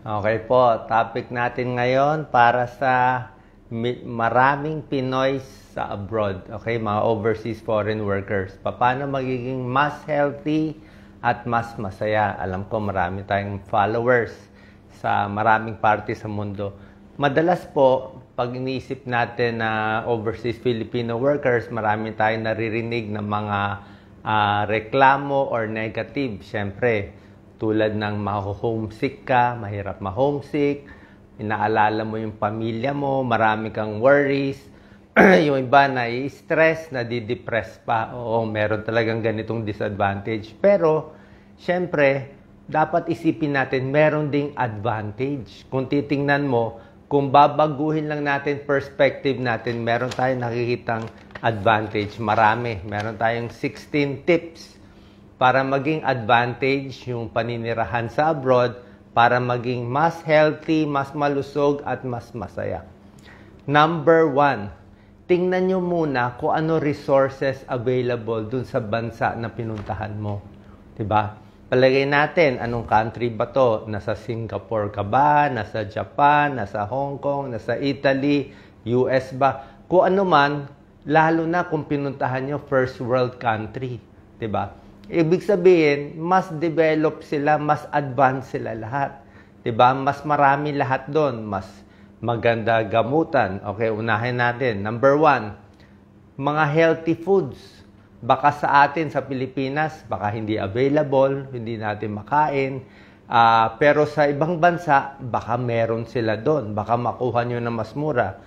Okay po, topic natin ngayon para sa maraming Pinoy sa abroad, okay, mga overseas foreign workers. Paano magiging mas healthy at mas masaya? Alam ko marami tayong followers sa maraming parte sa mundo. Madalas po, pag iniisip natin na overseas Filipino workers, marami tayong naririnig ng mga reklamo or negative. Siyempre, tulad ng ma-homesick ka, mahirap ma-homesick, inaalala mo yung pamilya mo, marami kang worries, yung iba na-stress, nadidepress pa. Oo, meron talagang ganitong disadvantage. Pero, syempre, dapat isipin natin, meron ding advantage. Kung titingnan mo, kung babaguhin lang natin perspective natin, meron tayong nakikitang advantage. Marami. Meron tayong 16 tips para maging advantage yung paninirahan sa abroad, para maging mas healthy, mas malusog, at mas masaya. Number 1, tingnan nyo muna kung ano resources available dun sa bansa na pinuntahan mo. Diba? Palagay natin, anong country ba to? Nasa Singapore ka ba? Nasa Japan? Nasa Hong Kong? Nasa Italy? US ba? Kung ano man, lalo na kung pinuntahan nyo first world country. Diba? Ibig sabihin, mas develop sila, mas advanced sila lahat. 'Di ba? Mas marami lahat doon, mas maganda gamutan. Okay, unahin natin. Number 1, mga healthy foods. Baka sa atin sa Pilipinas, baka hindi available, hindi natin makain. Pero sa ibang bansa, baka meron sila doon. Baka makuha nyo na mas mura.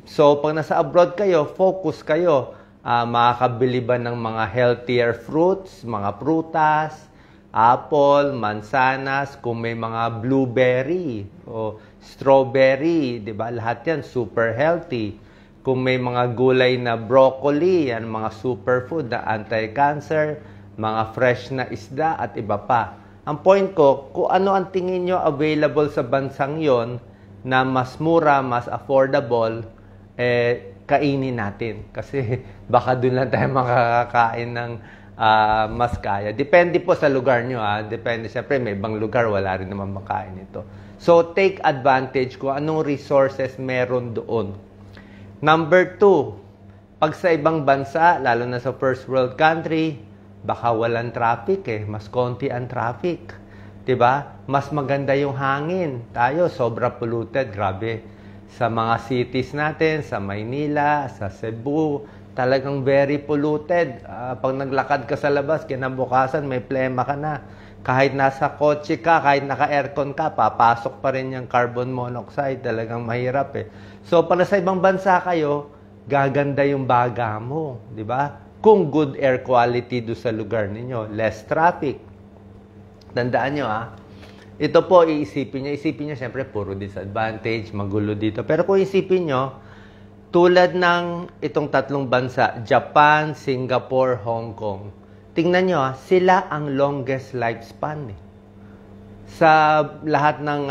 So, pag nasa abroad kayo, focus kayo. Makakabili ba ng mga healthier fruits, mga prutas, apple, mansanas, kung may mga blueberry o strawberry, 'di ba? Lahat 'yan super healthy. Kung may mga gulay na broccoli, yan mga superfood na anti-cancer, mga fresh na isda at iba pa. Ang point ko, kung ano ang tingin nyo available sa bansang 'yon na mas mura, mas affordable, kainin natin. Kasi baka doon lang tayo makakakain ng mas kaya. Depende po sa lugar nyo. Depende. Siyempre, may ibang lugar, wala rin naman makain ito. So, take advantage kung anong resources meron doon. Number 2, pag sa ibang bansa, lalo na sa first world country, baka walang traffic Mas konti ang traffic. 'Di ba? Mas maganda yung hangin. Tayo, sobra polluted. Grabe. Sa mga cities natin, sa Maynila, sa Cebu, talagang very polluted. Pag naglakad ka sa labas, kinabukasan, may plema ka na. Kahit nasa kotse ka, kahit naka-aircon ka, papasok pa rin yung carbon monoxide. Talagang mahirap So, pag sa ibang bansa kayo, gaganda yung baga mo. Di ba? Kung good air quality do sa lugar ninyo, less traffic. Tandaan nyo ito po, iisipin nyo, siyempre, puro disadvantage, magulo dito. Pero kung isipin nyo, tulad ng itong tatlong bansa, Japan, Singapore, Hong Kong, tingnan nyo, sila ang longest lifespan. Sa lahat ng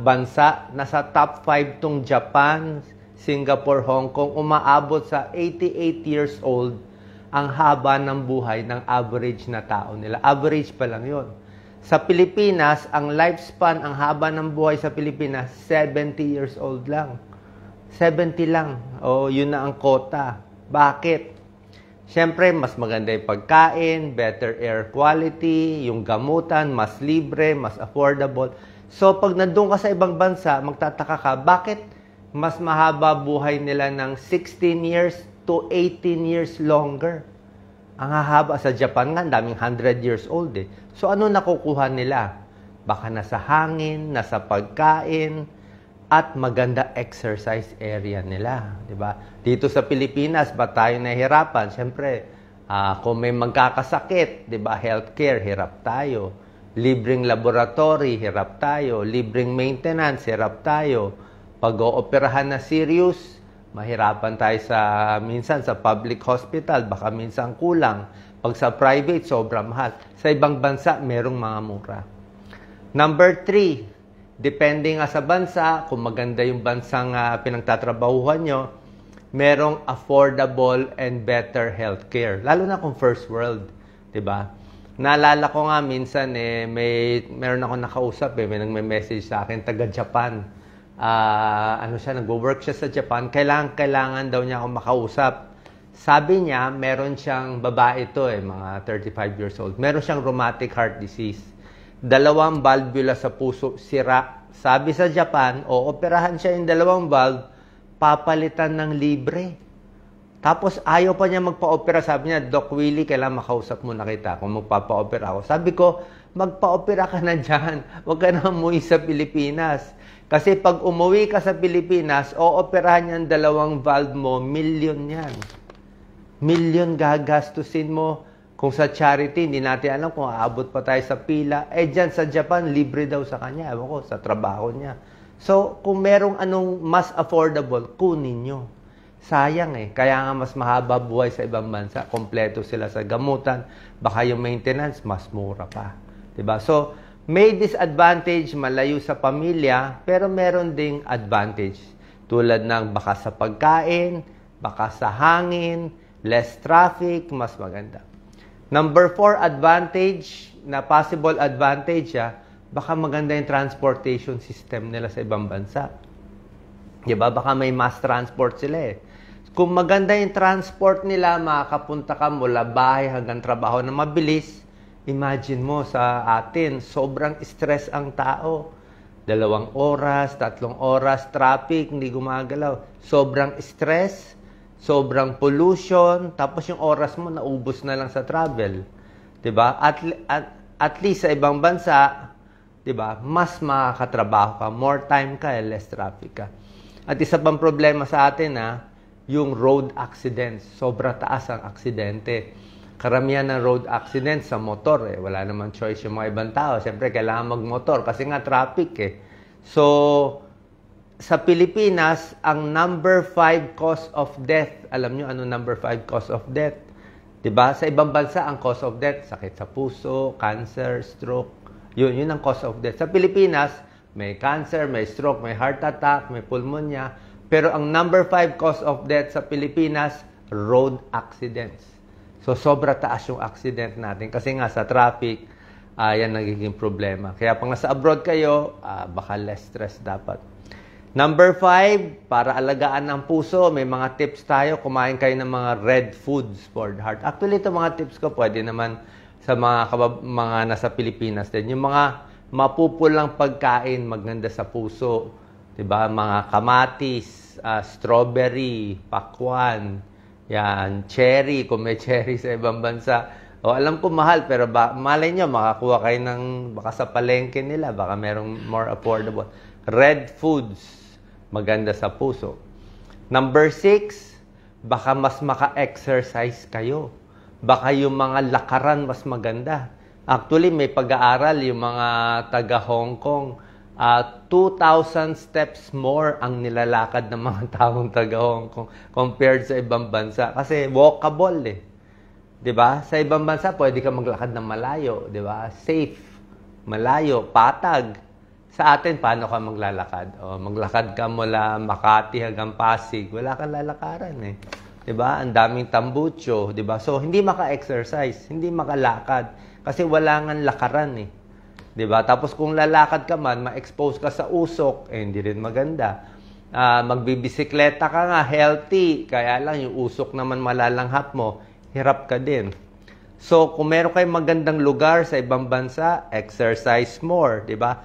bansa, nasa top 5 tong Japan, Singapore, Hong Kong, umaabot sa 88 years old ang haba ng buhay ng average na tao nila. Average pa lang yon. Sa Pilipinas, ang lifespan, ang haba ng buhay sa Pilipinas, 70 years old lang. 70 lang. Yun na ang quota. Bakit? Siyempre, mas maganda yung pagkain, better air quality, yung gamutan, mas libre, mas affordable. So, pag nandun ka sa ibang bansa, magtataka ka, bakit mas mahaba buhay nila ng 16 years to 18 years longer? Ang hahaba sa Japan nga, daming 100 years old So, ano nakukuha nila? Baka nasa hangin, nasa pagkain, at maganda exercise area nila. Diba? Dito sa Pilipinas, ba tayo nahihirapan? Siyempre, kung may magkakasakit, diba? Healthcare, hirap tayo. Libreng laboratory, hirap tayo. Libreng maintenance, hirap tayo. Pag-ooperahan na serious, mahirapan tayo minsan sa public hospital, baka minsan kulang. Pag sa private, sobrang mahal. Sa ibang bansa, merong mga mura. Number 3, depende nga sa bansa, kung maganda yung bansang pinagtatrabahuhan nyo, merong affordable and better healthcare. Lalo na kung first world, 'di ba? Naalala ko nga minsan meron ako nakausap may nagme-message sa akin taga Japan. Nagwo-work siya sa Japan. Kailangan daw niya ako makausap. Sabi niya, meron siyang babae mga 35 years old. Meron siyang rheumatic heart disease. 2 valvula sa puso sira. Sabi sa Japan, operahan siya yung 2 valve, papalitan ng libre. Tapos ayaw pa niya magpa-opera. Sabi niya, Doc Willie, kailangan makausap mo na kita kung magpapa-opera ako. Sabi ko, magpa-opera ka na dyan. Huwag ka na umuwi sa Pilipinas. Kasi pag umuwi ka sa Pilipinas, operahan niya 2 valve mo, milyon yan. Milyon gagastusin mo. Kung sa charity, hindi natin alam kung aabot pa tayo sa pila. Dyan sa Japan, libre daw sa kanya. Ewan ko, sa trabaho niya. So, kung merong anong mas affordable, kunin nyo. Sayang Kaya nga mas mahaba buhay sa ibang bansa. Kompleto sila sa gamutan. Baka yung maintenance, mas mura pa. Diba? So, may disadvantage, malayo sa pamilya, pero meron ding advantage. Tulad ng baka sa pagkain, baka sa hangin, less traffic, mas maganda. Number 4 advantage, na possible advantage, baka maganda yung transportation system nila sa ibang bansa. Diba? Baka may mass transport sila Kung maganda yung transport nila, makakapunta ka mula bahay hanggang trabaho na mabilis, imagine mo sa atin, sobrang stress ang tao. 2 oras, 3 oras, traffic, hindi gumagalaw. Sobrang stress, sobrang pollution, tapos yung oras mo naubos na lang sa travel. Diba? At least sa ibang bansa, diba, mas makakatrabaho ka, more time ka, less traffic ka. At isa pang problema sa atin, yung road accidents. Sobra taas ang aksidente. Karamihan ng road accidents sa motor. Wala naman choice yung mga ibang tao. Siyempre, kailangan magmotor kasi nga traffic So, sa Pilipinas, ang number 5 cause of death, alam nyo ano number 5 cause of death? Diba? Sa ibang bansa, ang cause of death, sakit sa puso, cancer, stroke. Yun ang cause of death. Sa Pilipinas, may cancer, may stroke, may heart attack, may pulmonya. Pero ang number 5 cause of death sa Pilipinas, road accidents. So, sobra taas yung accident natin. Kasi nga sa traffic, yan nagiging problema. Kaya pag nasa abroad kayo, baka less stress dapat. Number 5, para alagaan ang puso, may mga tips tayo. Kumain kayo ng mga red foods for the heart. Actually, ito mga tips ko, pwede naman sa mga nasa Pilipinas din. Yung mga mapupulang pagkain, maganda sa puso. Diba? Mga kamatis, strawberry, pakwan, yan, cherry, kung may cherry sa ibang bansa. Alam ko mahal, pero malay nyo, makakuha kayo ng, baka sa palengke nila, baka merong more affordable. Red foods, maganda sa puso. Number 6, baka mas maka-exercise kayo. Baka yung mga lakaran mas maganda. Actually, may pag-aaral yung mga taga Hong Kong. 2,000 steps more ang nilalakad ng mga taong taga Hong Kong compared sa ibang bansa. Kasi walkable Diba? Sa ibang bansa, pwede ka maglakad ng malayo. Diba? Safe. Malayo. Patag. Sa atin, paano ka maglalakad? Maglakad ka mula Makati hanggang Pasig. Wala kang lalakaran Diba? Ang daming tambucho. Diba? So, hindi maka-exercise. Hindi makalakad. Kasi wala nga lakaran Diba? Tapos kung lalakad ka man, ma-expose ka sa usok, hindi rin maganda. Magbibisikleta ka nga, healthy. Kaya lang, yung usok naman malalanghap mo, hirap ka din. So, kung meron kayong magandang lugar sa ibang bansa, exercise more. Diba?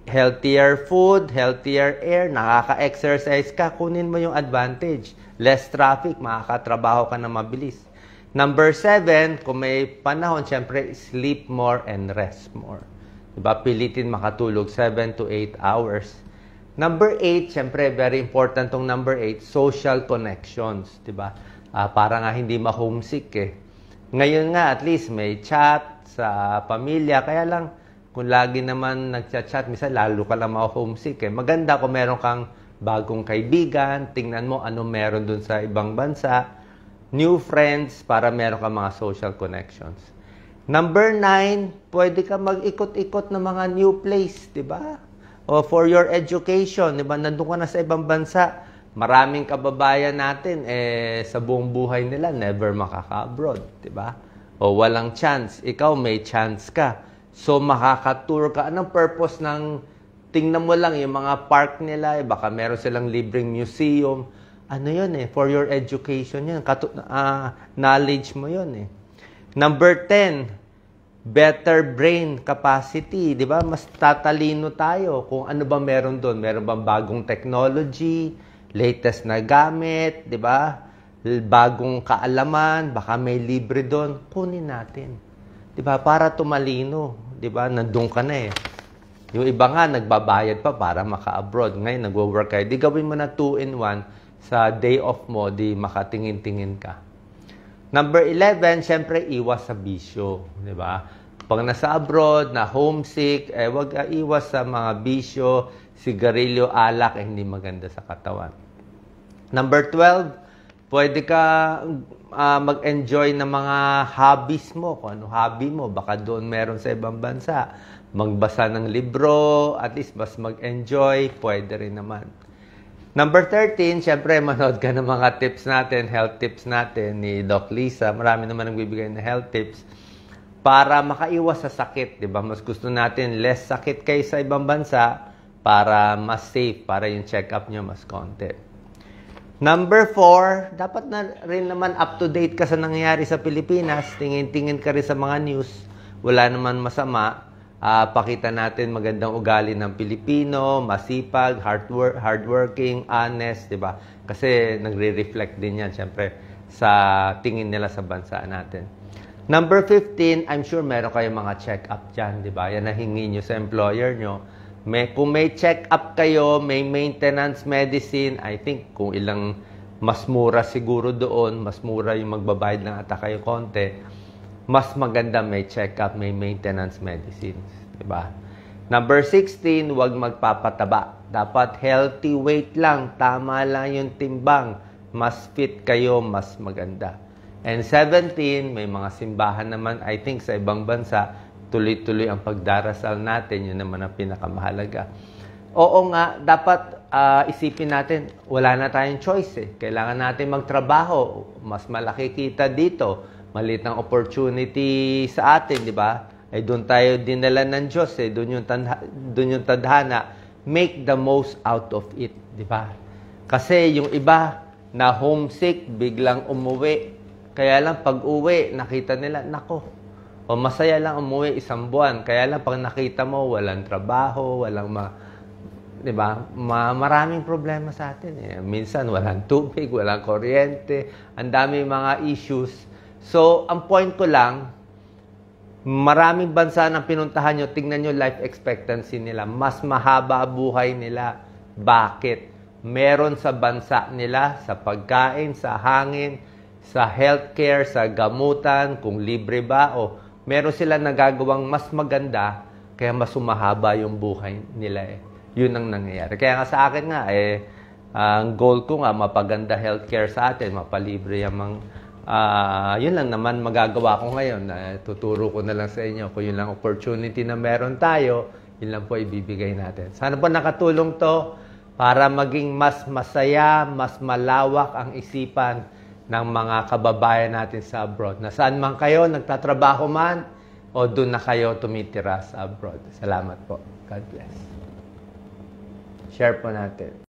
Healthier food, healthier air, nakaka-exercise ka, kunin mo yung advantage. Less traffic, makakatrabaho ka na mabilis. Number 7, kung may panahon, syempre, sleep more and rest more. Diba? Pilitin makatulog 7 to 8 hours. Number 8, syempre, very important tong number 8, social connections. Diba? Para nga hindi ma-homesick Ngayon nga, at least may chat sa pamilya. Kaya lang, kung lagi naman nagchat-chat, minsan lalo ka lang ma-homesick Maganda kung meron kang bagong kaibigan, tingnan mo ano meron dun sa ibang bansa. New friends para meron ka mga social connections. Number 9, pwede ka mag-ikot-ikot ng mga new place, di ba? O for your education, di ba? Nandun ka na sa ibang bansa. Maraming kababayan natin, sa buong buhay nila, never makaka-abroad, di ba? O walang chance, ikaw may chance ka. So makaka-tour ka. Anong purpose ng tingnan mo lang yung mga park nila, baka meron silang libreng museum. Ano yun for your education yun. Knowledge mo yun Number 10, better brain capacity. Di ba? Mas tatalino tayo kung ano ba meron doon. Meron bang bagong technology, latest na gamit, di ba? Bagong kaalaman, baka may libre doon, kunin natin. 'Di ba? Para tumalino, 'di ba? Nandun ka na Yung iba nga nagbabayad pa para maka-abroad. Ngayon nagwo-work kayo. Di gawin mo na 2-in-1 sa day off mo, di makatingin-tingin ka. Number 11, syempre iwas sa bisyo, 'di ba? Pag nasa abroad, na homesick, wag iwas sa mga bisyo, sigarilyo, alak, hindi maganda sa katawan. Number 12, pwede ka mag-enjoy ng mga hobbies mo. Kung ano hobby mo, baka doon meron sa ibang bansa. Magbasa ng libro, at least mas mag-enjoy, pwede rin naman. Number 13, syempre manood ka ng mga tips natin, health tips natin ni Doc Lisa. Marami naman nagbibigay ng health tips para makaiwas sa sakit. Diba? Mas gusto natin less sakit kaysa ibang bansa para mas safe, para yung check-up nyo mas konti. Number 4, dapat na rin naman up-to-date ka sa nangyayari sa Pilipinas. Tingin-tingin ka rin sa mga news. Wala naman masama. Pakita natin magandang ugali ng Pilipino, masipag, hardworking, honest, di ba? Kasi nagre-reflect din yan, syempre, sa tingin nila sa bansa natin. Number 15, I'm sure meron kayong mga check-up dyan, di ba? Yan na hingi nyo sa employer nyo. Kung may check-up kayo, may maintenance medicine, I think kung ilang mas mura siguro doon, mas mura yung magbabayad ng ata kayo konti, mas maganda may check-up, may maintenance medicines. Diba? Number 16, huwag magpapataba. Dapat healthy weight lang, tama lang yung timbang. Mas fit kayo, mas maganda. And 17, may mga simbahan naman, I think sa ibang bansa, tuloy-tuloy ang pagdarasal natin, yun naman ang pinakamahalaga. Oo nga, dapat isipin natin, wala na tayong choice Kailangan natin magtrabaho, mas malaki kita dito, maliit ang opportunity sa atin, di ba? Doon tayo dinala ng Diyos doon yung tadhana, make the most out of it, di ba? Kasi yung iba na homesick, biglang umuwi, kaya lang pag-uwi, nakita nila, nako, o masaya lang umuwi 1 buwan. Kaya lang pag nakita mo, walang trabaho, walang di ba? Maraming problema sa atin Minsan walang tubig, walang kuryente, ang dami mga issues. So, ang point ko lang, maraming bansa na pinuntahan nyo, tingnan nyo life expectancy nila. Mas mahaba buhay nila. Bakit? Meron sa bansa nila, sa pagkain, sa hangin, sa healthcare, sa gamutan, kung libre ba o meron sila nagagawang mas maganda, kaya mas umahaba yung buhay nila Yun ang nangyayari. Kaya nga sa akin nga, ang goal ko nga, mapaganda healthcare sa atin, mapalibre yung yun lang naman magagawa ko ngayon. Tuturo ko na lang sa inyo kung yun lang opportunity na meron tayo, yun lang po ibibigay natin. Sana po nakatulong to para maging mas masaya, mas malawak ang isipan ng mga kababayan natin sa abroad. Nasaan man kayo, nagtatrabaho man, o doon na kayo tumitira sa abroad. Salamat po. God bless. Share po natin.